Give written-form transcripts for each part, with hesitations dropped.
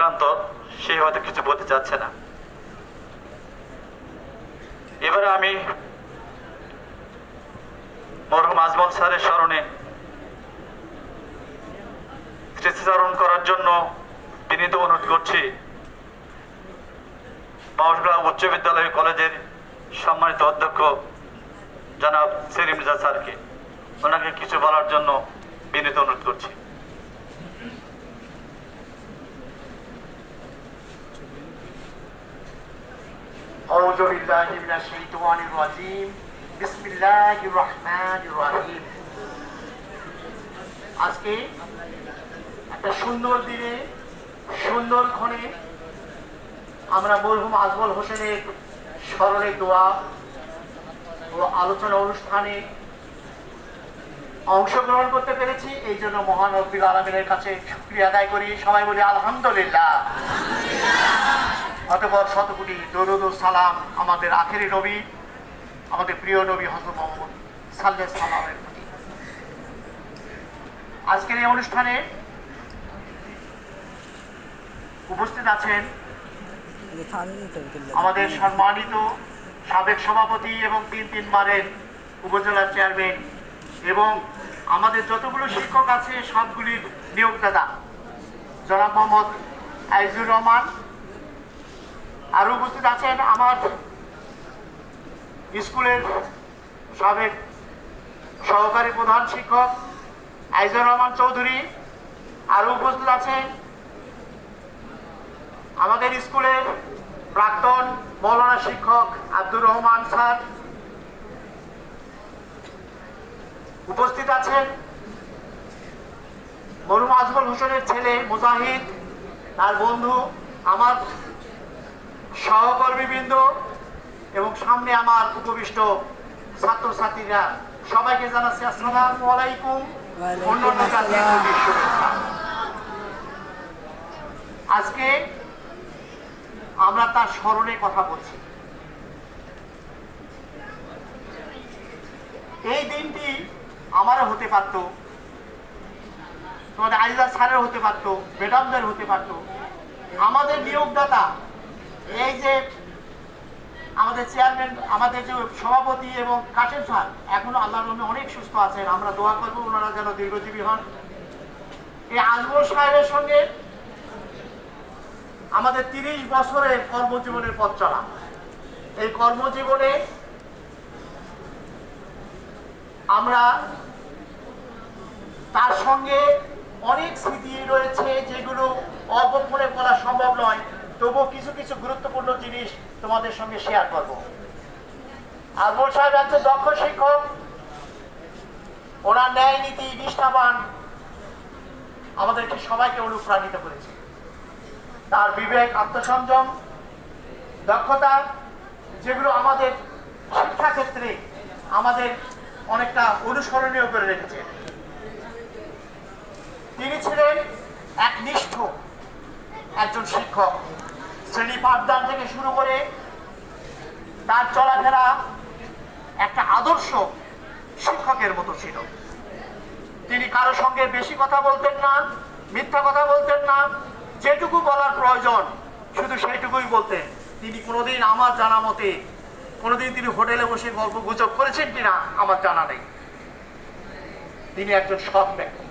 অতিক্রান্ত, সে হয়তো কিছু বলতে চাচ্ছে না। এবারে আমি মরহুম আজমল স্যারের স্মরণে স্মৃতিচারণ করার জন্য বিনীত অনুরোধ করছি বাউশগ্রাম উচ্চ বিদ্যালয় কলেজের সম্মানিত অধ্যক্ষ জনাব সেলিম রেজা স্যারকে। ওনাকে কিছু বলার জন্য বিনীত অনুরোধ করছি। আউযু বিল্লাহি মিনাশ শাইতানির রাজীম। বিসমিল্লাহির রহমানির রহিম। আজকে একটা সুন্দর দিনে, সুন্দর ক্ষণে আমরা মরহুম আজমল হোসেনের স্মরণে দোয়া ও আলোচনা অনুষ্ঠানে অংশগ্রহণ করতে পেরেছি। এই জন্য মহান রব্বুল আলামিনের কাছে শুকরিয়া আদায় করি। সবাই বলি আলহামদুলিল্লাহ। অতঃপর শতকোটি দরুদ ও সালাম আমাদের আখেরি নবী, আমাদের প্রিয় নবী হযরত মুহাম্মদ সাল্লাল্লাহু আলাইহি ওয়াসাল্লামের প্রতি। আজকের এই অনুষ্ঠানে উপস্থিত আছেন আমাদের সম্মানিত সাবেক সভাপতি এবং তিনবারের উপজেলার চেয়ারম্যান এবং আমাদের যতগুলো শিক্ষক আছে সবগুলির নিয়োগদাতা জনাব মোহাম্মদ আইজুর রহমান। আরও উপস্থিত আছেন আমার স্কুলের সাবেক সহকারী প্রধান শিক্ষক আইজুর রহমান চৌধুরী। আরও উপস্থিত আছেন আমাদের স্কুলের প্রাক্তন মৌলানা শিক্ষক আব্দুর রহমান স্যার। উপস্থিত আছেন মরহুম আজমল হোসেনের ছেলে মুজাহিদ, তার বন্ধু, আমার সহকর্মীবৃন্দ এবং সামনে আমার উপবিষ্ট ছাত্রছাত্রীরা। সবাইকে জানাচ্ছি আসসালামু আলাইকুম। আজকে আমরা তার স্মরণে কথা বলছি। এই দিনটি আমারও হতে পারত, তোমাদের আইজার স্যারের হতে পারত, ম্যাডামদের হতে পারত, আমাদের নিয়োগদাতা এই যে আমাদের চেয়ারম্যান, আমাদের যে সভাপতি এবং কাশেম স্যার এখনো আল্লাহর রহমতে অনেক সুস্থ আছেন। আমরা দোয়া করবো ওনারা যেন দীর্ঘজীবী হন। এই আজমল সাহেবের সঙ্গে আমাদের 30 বছরের কর্মজীবনের পথ চলা। এই কর্মজীবনে আমরা তার সঙ্গে অনেক স্মৃতি রয়েছে যেগুলো অবক্ষণে বলা সম্ভব নয়, তবুও কিছু কিছু গুরুত্বপূর্ণ জিনিস তোমাদের সঙ্গে শেয়ার করব। আজমল সাহেব একজন দক্ষ শিক্ষক, ওনার ন্যায় নীতি নিষ্ঠাবান আমাদেরকে সবাইকে অনুপ্রাণিত করেছে। তার বিবেক, আত্মসংযম, দক্ষতা যেগুলো আমাদের শিক্ষাক্ষেত্রে আমাদের অনেকটা অনুসরণীয় করে রেখেছে। তিনি ছিলেন একনিষ্ঠ একজন শিক্ষক। শ্রেণী পাঠদান থেকে শুরু করে তার চলাফেরা একটা আদর্শ শিক্ষকের মতো ছিল। তিনি কারো সঙ্গে বেশি কথা বলতেন না, মিথ্যা কথা বলতেন না, যেটুকু বলার প্রয়োজন শুধু সেইটুকুই বলতেন। তিনি কোনোদিন আমার জানা মতে কোনোদিন তিনি হোটেলে বসে গল্প গুজব করেছেন কিনা আমার জানা নেই। তিনি একজন সৎ ব্যক্তি।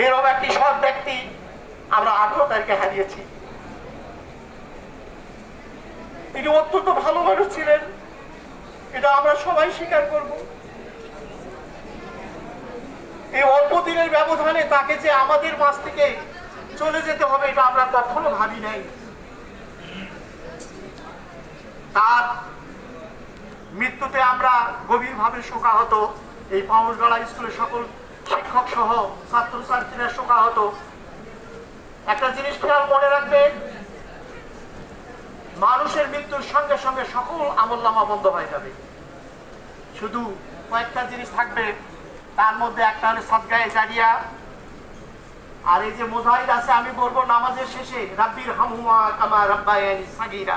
এরকম একটি সৎ ব্যক্তি আমরা 18 তারিখে হারিয়েছি। তিনি অত্যন্ত ভালো মানুষ ছিলেন, এটা আমরা সবাই স্বীকার করব। এই অল্প দিনের ব্যবধানে তাকে যে আমাদের মাঝ থেকে চলে যেতে হবে এটা আমরা কখনো ভাবি নাই। তার মৃত্যুতে আমরা গভীরভাবে শোকাহত। এই পাউশগড়া স্কুলের সকল শিক্ষক সহ ছাত্রছাত্রীরা শোকাহত। একটা জিনিস খেয়াল মনে রাখবে, মানুষের মৃত্যুর সঙ্গে সঙ্গে সকল আমলনামা বন্ধ হয়ে যাবে, শুধু কয়েকটা জিনিস থাকবে। তার মধ্যে একটা হলো সাদগায়ে জারিয়া। আর এই যে মুজাহিদ আছে, আমি বলবো নামাজের শেষে রাব্বির হামহুমা কামা রাব্বায়ানি সাগীরা,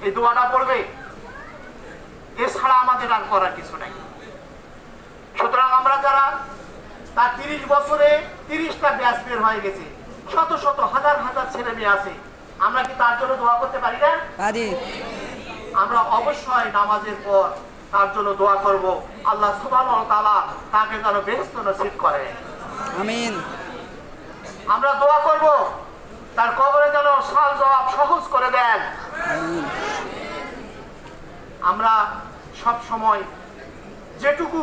এই দোয়াটা পড়বে। এছাড়া আমাদের আর করার কিছু নাই। সুতরাং আমরা যারা তার 30 বছরে 30টা ব্যাচ বের হয়ে গেছে, শত শত হাজার হাজার ছেলে মেয়ে আছে, আমরা কি তার জন্য দোয়া করতে পারি না? আমরা অবশ্যই নামাজের পর তার জন্য দোয়া করব, আল্লাহ সুবহানাহু ওয়া তাআলা তাকে যেন বেহেশত নসিব করে। আমিন। আমরা দোয়া করব তার কবরে যেন সওয়াল জবাব সহজ করে দেন। আমরা সব সময় যেটুকু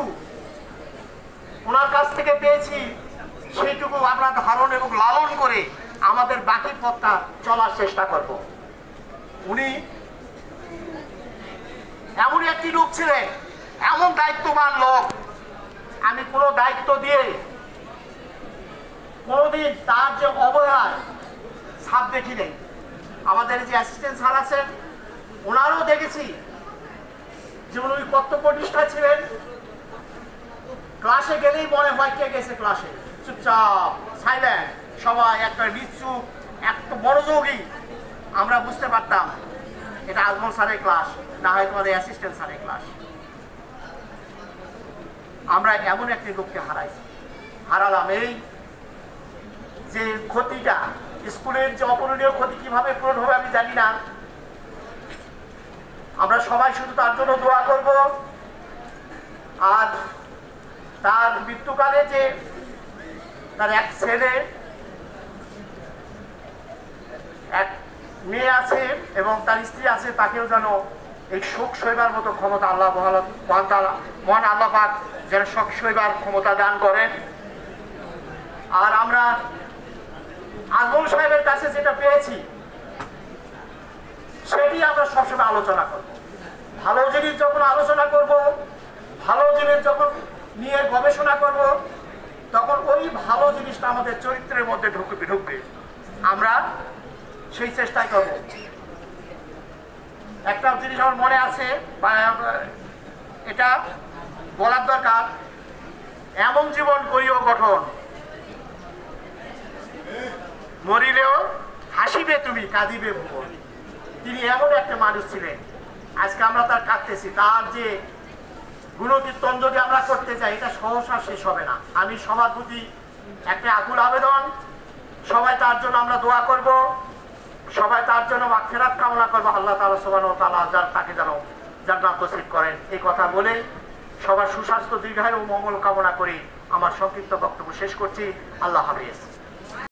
ওনার কাছ থেকে পেয়েছি সেইটুকু আমরা ধারণ এবং লালন করে আমাদের বাকি পথটা চলার চেষ্টা করব। উনি এমন একটি লোক ছিলেন, এমন দায়িত্ববান লোক, আমি কোনো দায়িত্ব দিয়ে কোনোদিন তার যে অবহেলায় ছাপ দেখি নেই। আমাদের যে অ্যাসিস্ট্যান্ট স্যার আছেন ওনারও দেখেছি যে উনি কর্তব্যনিষ্ঠা ছিলেন। ক্লাসে গেলেই মনে হয় কে গেছে ক্লাসে, চুপচাপ সাইলেন্ট, সবাই একটা নিশ্চুপ, একটা মনোযোগী। আমরা বুঝতে পারতাম এটা আজমল স্যারের ক্লাস, না হয় তোমাদের অ্যাসিস্ট্যান্ট স্যারের ক্লাস। আমরা এমন একটি লোককে হারালাম। এই যে ক্ষতিটা, স্কুলের যে অপূরণীয় ক্ষতি কিভাবে পূরণ হবে আমি জানি না। আমরা সবাই শুধু তার জন্য দোয়া করব। আর তার মৃত্যুকালে যে তার এক ছেলে এক মেয়ে আছে এবং তার স্ত্রী আছে, তাকেও যেন এই শোক সইবার মতো ক্ষমতা আল্লাহ মহান আল্লাহ পাক যেন শোক সইবার ক্ষমতা দান করেন। আর আমরা আজমল সাহেবের কাছে যেটা পেয়েছি সেটি আমরা সবসময় আলোচনা করব। ভালো জিনিস যখন আলোচনা করব, ভালো জিনিস যখন নিয়ে গবেষণা করব, তখন ওই ভালো জিনিসটা আমাদের চরিত্রের মধ্যে ঢুকবে। আমরা সেই চেষ্টাই করব। একটা জিনিস আমার মনে আছে, এটা বলার দরকার, এমন জীবন করিও গঠন, মরিলেও হাসিবে তুমি, কাঁদিবে ভুবন। তিনি এমন একটা মানুষ ছিলেন, আজকে আমরা তার কাঁদতেছি। তার যে গুণকীর্তন যদি আমরা করতে চাই, এটা সহসা শেষ হবে না। আমি সবার প্রতি একটা আকুল আবেদন, সবাই তার জন্য আমরা দোয়া করব, সবাই তার জন্য মাগফিরাত কামনা করবো। আল্লাহ তাআলা সুবহানাহু ওয়া তাআলা তাকে যেন জান্নাত নসিব করেন। এই কথা বলে সবার সুস্বাস্থ্য, দীর্ঘায়ু ও মঙ্গল কামনা করি আমার সংক্ষিপ্ত বক্তব্য শেষ করছি। আল্লাহ হাফেজ।